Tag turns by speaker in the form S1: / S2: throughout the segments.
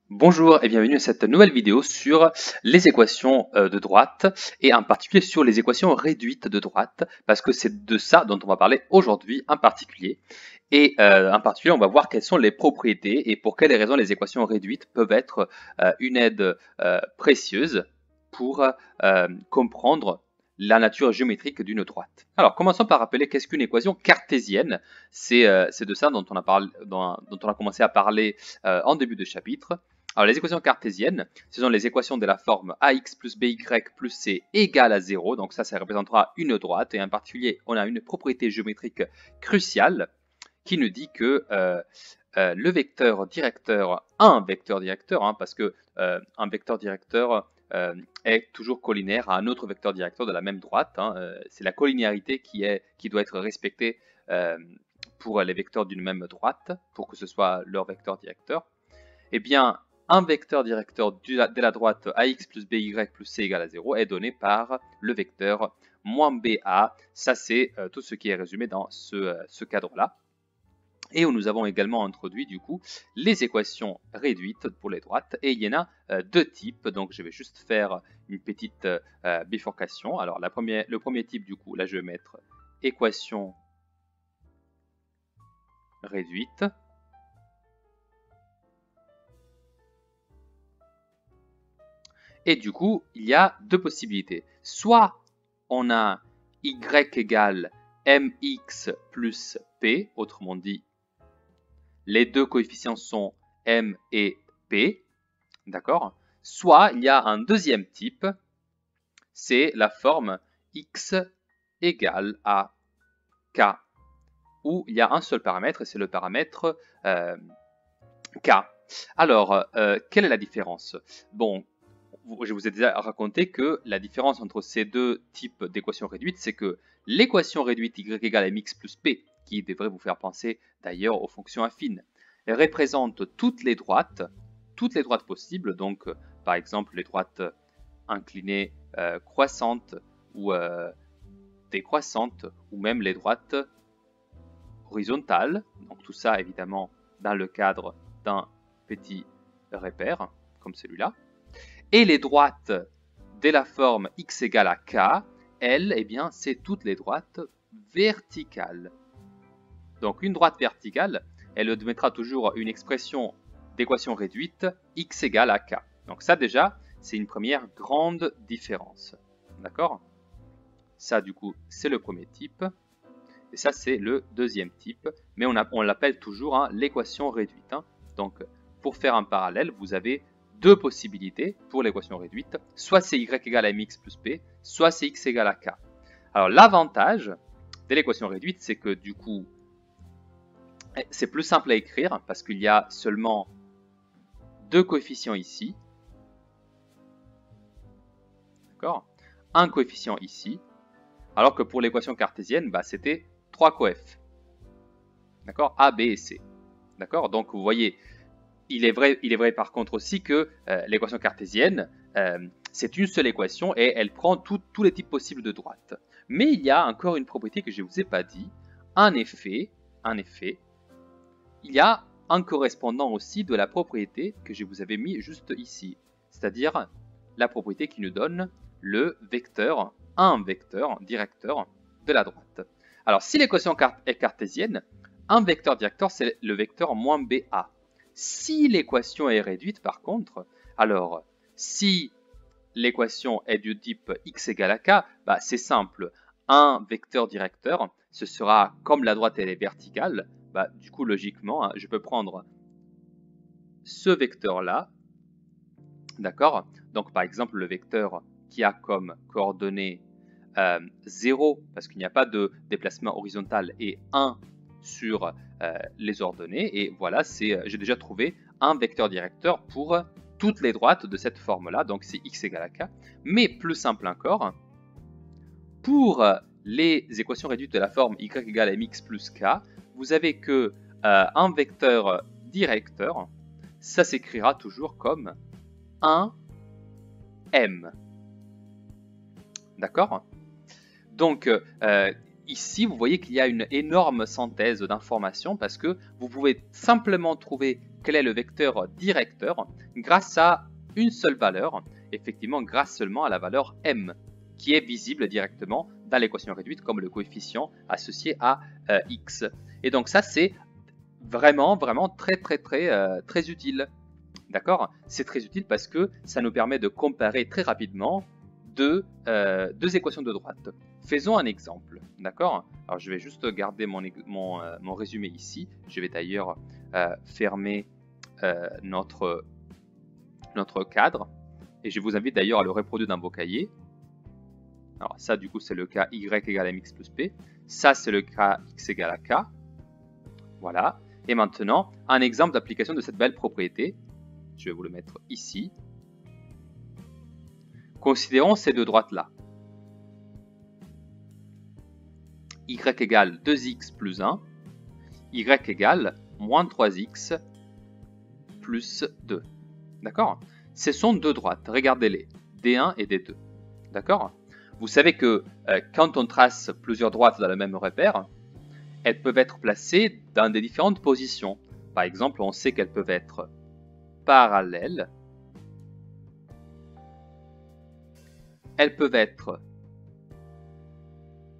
S1: Bonjour et bienvenue à cette nouvelle vidéo sur les équations de droite et en particulier sur les équations réduites de droite parce que c'est de ça dont on va parler aujourd'hui en particulier. Et en particulier, on va voir quelles sont les propriétés et pour quelles raisons les équations réduites peuvent être une aide précieuse pour comprendre la nature géométrique d'une droite. Alors, commençons par rappeler qu'est-ce qu'une équation cartésienne. C'est de ça dont on a commencé à parler en début de chapitre. Alors, les équations cartésiennes, ce sont les équations de la forme ax plus by plus c égale à 0. Donc ça représentera une droite. Et en particulier, on a une propriété géométrique cruciale qui nous dit que le vecteur directeur a un vecteur directeur, parce que un vecteur directeur est toujours collinaire à un autre vecteur directeur de la même droite. C'est la collinéarité qui doit être respectée pour les vecteurs d'une même droite, pour que ce soit leur vecteur directeur. Eh bien, un vecteur directeur de la droite ax plus by plus c égale à 0 est donné par le vecteur moins ba. Ça, c'est tout ce qui est résumé dans ce cadre-là. Et où nous avons également introduit du coup les équations réduites pour les droites. Et il y en a deux types, donc je vais juste faire une petite bifurcation. Alors le premier type du coup, là je vais mettre équation réduite. Et du coup, il y a deux possibilités. Soit on a y égale mx plus p, autrement dit, les deux coefficients sont m et p, d'accord? Soit il y a un deuxième type, c'est la forme x égale à k, où il y a un seul paramètre, et c'est le paramètre k. Alors, quelle est la différence? Bon, je vous ai déjà raconté que la différence entre ces deux types d'équations réduites, c'est que l'équation réduite y égale mx plus p, qui devrait vous faire penser d'ailleurs aux fonctions affines, elle représente toutes les droites possibles, donc par exemple les droites inclinées croissantes ou décroissantes, ou même les droites horizontales, donc tout ça évidemment dans le cadre d'un petit repère comme celui-là. Et les droites de la forme x égale à k, elles, eh bien, c'est toutes les droites verticales. Donc une droite verticale, elle mettra toujours une expression d'équation réduite x égale à k. Donc ça déjà, c'est une première grande différence. D'accord? Ça du coup, c'est le premier type. Et ça, c'est le deuxième type. Mais on l'appelle toujours l'équation réduite. Donc pour faire un parallèle, vous avez deux possibilités pour l'équation réduite. Soit c'est y égale à mx plus p, soit c'est x égale à k. Alors l'avantage de l'équation réduite, c'est que du coup, c'est plus simple à écrire parce qu'il y a seulement deux coefficients ici. D'accord? Un coefficient ici. Alors que pour l'équation cartésienne, c'était 3 coefs. D'accord? A, B et C. D'accord? Donc vous voyez, il est vrai par contre aussi que l'équation cartésienne, c'est une seule équation et elle prend tous les types possibles de droites. Mais il y a encore une propriété que je ne vous ai pas dit. En effet, il y a un correspondant aussi de la propriété que je vous avais mis juste ici. C'est-à-dire la propriété qui nous donne le vecteur, un vecteur directeur de la droite. Alors si l'équation est cartésienne, un vecteur directeur c'est le vecteur moins ba. Si l'équation est réduite par contre, alors si l'équation est du type x égale à k, c'est simple. Un vecteur directeur, ce sera comme la droite elle est verticale, du coup logiquement, je peux prendre ce vecteur-là, d'accord? Donc par exemple le vecteur qui a comme coordonnées 0, parce qu'il n'y a pas de déplacement horizontal, et 1 sur les ordonnées, et voilà, j'ai déjà trouvé un vecteur directeur pour toutes les droites de cette forme-là, donc c'est x égale à k. Mais plus simple encore, pour les équations réduites de la forme y égale à mx plus k, vous avez que un vecteur directeur, ça s'écrira toujours comme 1m. D'accord? Donc ici, vous voyez qu'il y a une énorme synthèse d'informations parce que vous pouvez simplement trouver quel est le vecteur directeur grâce à une seule valeur, effectivement grâce seulement à la valeur m, qui est visible directement dans l'équation réduite comme le coefficient associé à x. Et donc ça, c'est vraiment très utile. D'accord? C'est très utile parce que ça nous permet de comparer très rapidement deux équations de droite. Faisons un exemple. D'accord? Alors je vais juste garder mon résumé ici. Je vais d'ailleurs fermer notre cadre. Et je vous invite d'ailleurs à le reproduire dans vos cahiers. Alors ça, du coup, c'est le cas y égale mx plus p. Ça, c'est le cas x égale à k. Voilà. Et maintenant, un exemple d'application de cette belle propriété. Je vais vous le mettre ici. Considérons ces deux droites-là. Y égale 2x plus 1. Y égale moins 3x plus 2. D'accord? Ce sont deux droites. Regardez-les. D1 et D2. D'accord? Vous savez que quand on trace plusieurs droites dans le même repère, elles peuvent être placées dans des différentes positions. Par exemple, on sait qu'elles peuvent être parallèles. Elles peuvent être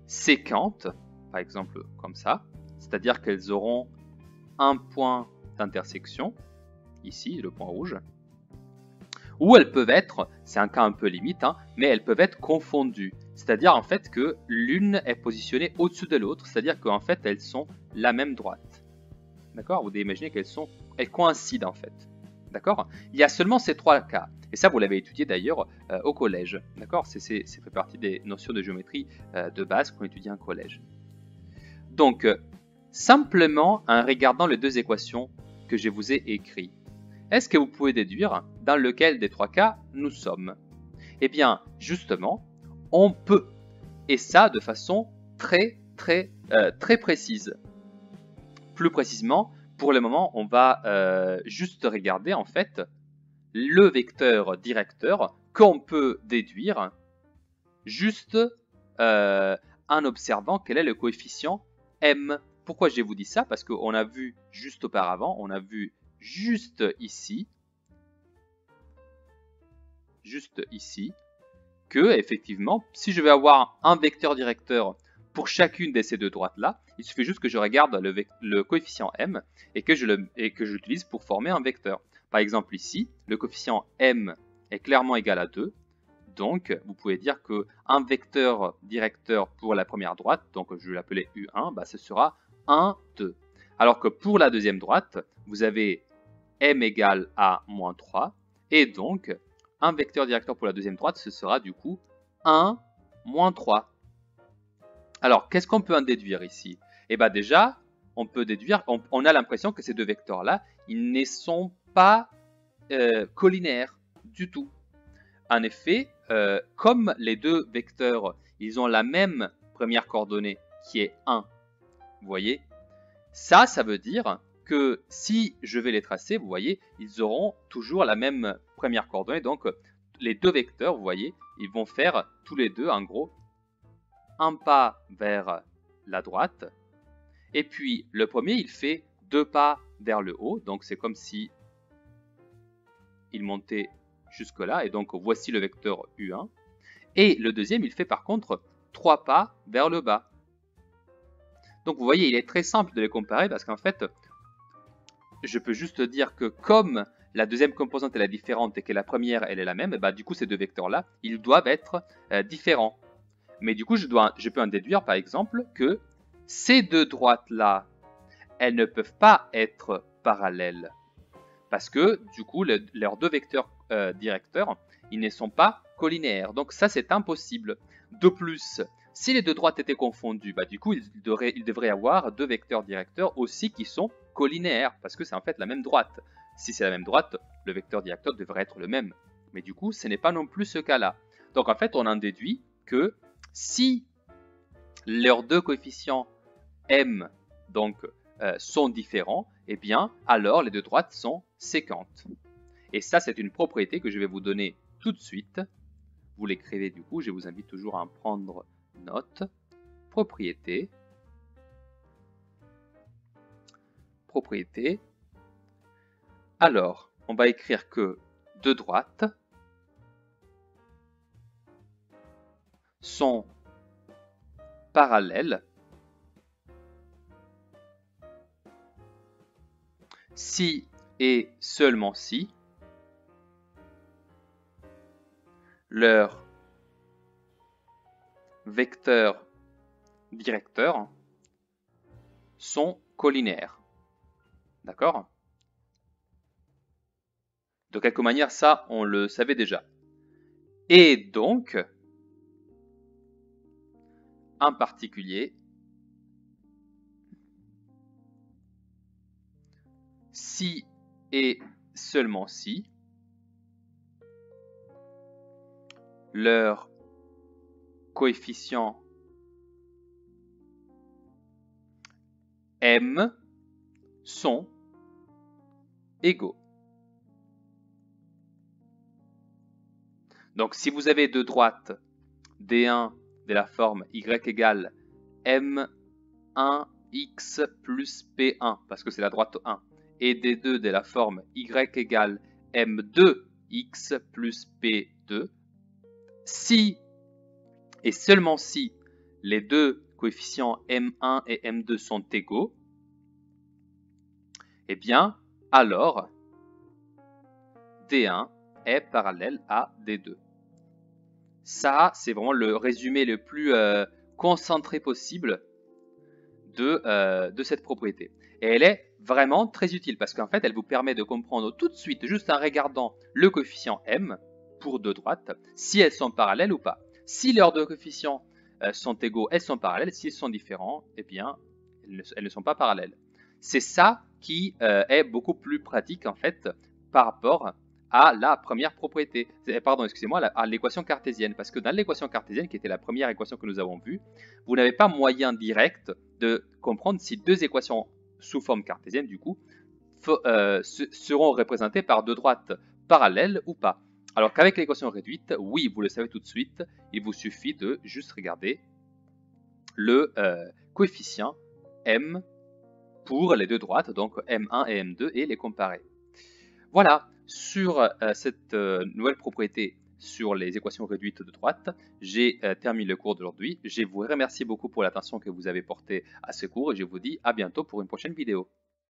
S1: séquentes, par exemple comme ça, c'est-à-dire qu'elles auront un point d'intersection, ici le point rouge, ou elles peuvent être, c'est un cas un peu limite, hein, mais elles peuvent être confondues, c'est-à-dire en fait que l'une est positionnée au-dessus de l'autre, c'est-à-dire qu'en fait elles sont la même droite. D'accord? Vous devez imaginer qu'elles coïncident en fait. D'accord? Il y a seulement ces trois cas. Et ça, vous l'avez étudié d'ailleurs au collège. D'accord? C'est fait partie des notions de géométrie de base qu'on étudie en collège. Donc, simplement en regardant les deux équations que je vous ai écrites, est-ce que vous pouvez déduire dans lequel des trois cas nous sommes? Eh bien, justement, on peut. Et ça de façon très précise. Plus précisément, pour le moment, on va juste regarder en fait le vecteur directeur qu'on peut déduire juste en observant quel est le coefficient m. Pourquoi je vous dis ça? Parce qu'on a vu juste auparavant, on a vu juste ici, que effectivement, si je vais avoir un vecteur directeur pour chacune de ces deux droites-là, il suffit juste que je regarde le coefficient m et que je l'utilise pour former un vecteur. Par exemple ici, le coefficient m est clairement égal à 2. Donc, vous pouvez dire qu'un vecteur directeur pour la première droite, donc je vais l'appeler U1, bah, ce sera 1, 2. Alors que pour la deuxième droite, vous avez m égale à moins 3. Et donc, un vecteur directeur pour la deuxième droite, ce sera du coup 1, moins 3. Alors, qu'est-ce qu'on peut en déduire ici? Eh bien déjà, on peut déduire, on a l'impression que ces deux vecteurs-là, ils ne sont pas collinaires du tout. En effet, comme les deux vecteurs, ils ont la même première coordonnée qui est 1, vous voyez, ça veut dire que si je vais les tracer, vous voyez, ils auront toujours la même première coordonnée. Donc, les deux vecteurs, vous voyez, ils vont faire tous les deux, en gros, un pas vers la droite. Et puis, le premier, il fait 2 pas vers le haut. Donc, c'est comme si il montait jusque là, et donc voici le vecteur U1. Et le deuxième, il fait par contre 3 pas vers le bas. Donc vous voyez, il est très simple de les comparer parce qu'en fait, je peux juste dire que comme la deuxième composante est la différente et que la première elle est la même, bah, du coup ces deux vecteurs-là, ils doivent être différents. Mais du coup, je peux en déduire par exemple que ces deux droites-là, elles ne peuvent pas être parallèles. Parce que du coup, leurs deux vecteurs directeurs, ils ne sont pas collinaires. Donc ça, c'est impossible. De plus, si les deux droites étaient confondues, bah, du coup, il devrait y avoir deux vecteurs directeurs aussi qui sont collinaires, parce que c'est en fait la même droite. Si c'est la même droite, le vecteur directeur devrait être le même. Mais du coup, ce n'est pas non plus ce cas-là. Donc en fait, on en déduit que si leurs deux coefficients m donc, sont différents, eh bien, alors les deux droites sont séquentes. Et ça, c'est une propriété que je vais vous donner tout de suite. Vous l'écrivez du coup, je vous invite toujours à en prendre note. Propriété. Alors, on va écrire que deux droites sont parallèles si et seulement si leur vecteurs directeurs sont collinaires. D'accord? De quelque manière, ça, on le savait déjà. Et donc, en particulier, si et seulement si leurs coefficients m sont égaux. Donc, si vous avez deux droites D1 de la forme y égale m1x plus p1, parce que c'est la droite 1, et D2 de la forme y égale m2x plus p2, si et seulement si les deux coefficients m1 et m2 sont égaux, eh bien, alors, D1 est parallèle à D2. Ça, c'est vraiment le résumé le plus concentré possible de cette propriété. Et elle est vraiment très utile parce qu'en fait, elle vous permet de comprendre tout de suite, juste en regardant le coefficient m pour deux droites, si elles sont parallèles ou pas. Si leurs deux coefficients sont égaux, elles sont parallèles. Si elles sont différents, eh bien, elles ne sont pas parallèles. C'est ça qui est beaucoup plus pratique en fait par rapport à la première propriété, pardon, excusez-moi, à l'équation cartésienne, parce que dans l'équation cartésienne, qui était la première équation que nous avons vue, vous n'avez pas moyen direct de comprendre si deux équations sous forme cartésienne, du coup, seront représentées par deux droites parallèles ou pas. Alors qu'avec l'équation réduite, oui, vous le savez tout de suite, il vous suffit de juste regarder le coefficient m pour les deux droites, donc m1 et m2, et les comparer. Voilà, sur cette nouvelle propriété sur les équations réduites de droite, j'ai terminé le cours d'aujourd'hui. Je vous remercie beaucoup pour l'attention que vous avez portée à ce cours et je vous dis à bientôt pour une prochaine vidéo.